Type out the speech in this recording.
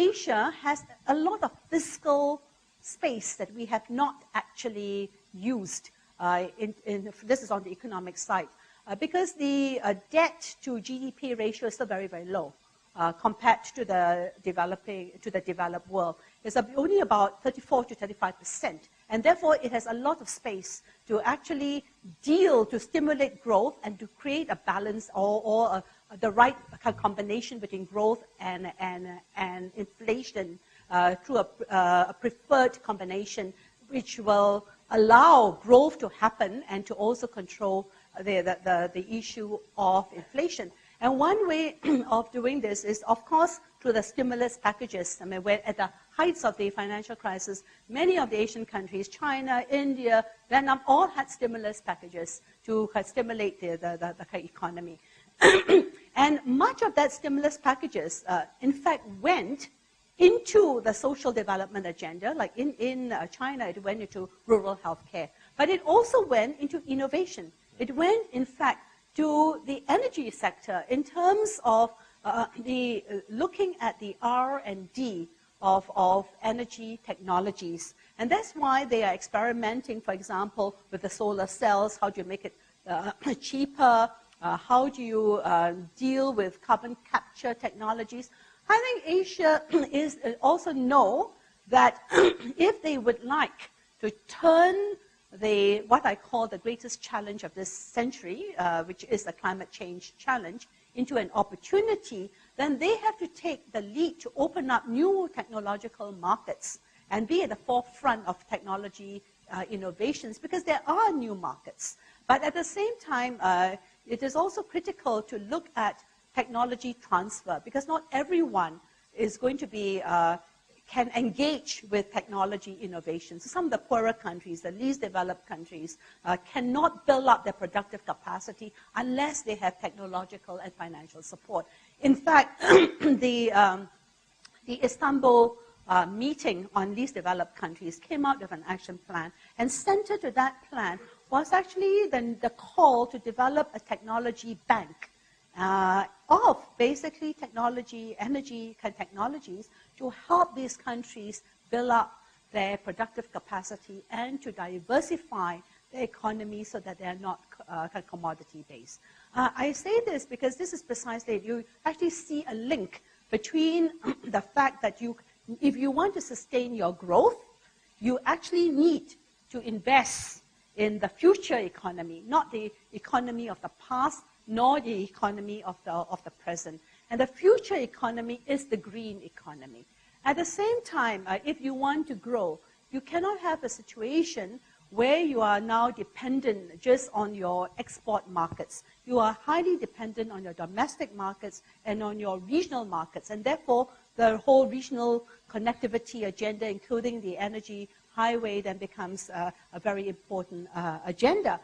Asia has a lot of fiscal space that we have not actually used. This is on the economic side. Because the debt to GDP ratio is still very, very low compared to the developed world. It's only about 34 to 35%. And therefore, it has a lot of space to actually to stimulate growth and to create a balance or the right combination between growth and inflation through a preferred combination, which will allow growth to happen and to also control the issue of inflation. And one way of doing this is, of course, through the stimulus packages. I mean, at the heights of the financial crisis, many of the Asian countries, China, India, Vietnam, all had stimulus packages to stimulate the economy. And much of that stimulus packages, in fact, went into the social development agenda. Like in China, it went into rural healthcare. But it also went into innovation. It went, in fact, to the energy sector in terms of looking at the R&D of energy technologies. And that's why they are experimenting, for example, with the solar cells. How do you make it cheaper? How do you deal with carbon capture technologies? I think Asia also know that if they would like to turn what I call the greatest challenge of this century, which is the climate change challenge, into an opportunity, then they have to take the lead to open up new technological markets and be at the forefront of technology innovations, because there are new markets. But at the same time, it is also critical to look at technology transfer, because not everyone is going to be can engage with technology innovation. So some of the poorer countries, the least developed countries, cannot build up their productive capacity unless they have technological and financial support. In fact, the Istanbul meeting on least developed countries came out with an action plan, and centered to that plan was actually the call to develop a technology bank of basically energy technologies to help these countries build up their productive capacity and to diversify the economy so that they are not commodity-based. I say this because this is precisely, you actually see a link between the fact that if you want to sustain your growth, you actually need to invest in the future economy, not the economy of the past, nor the economy of the present. And the future economy is the green economy. At the same time, if you want to grow, you cannot have a situation where you are now dependent just on your export markets. You are highly dependent on your domestic markets and on your regional markets. And therefore, the whole regional connectivity agenda, including the energy highway, then becomes a very important agenda.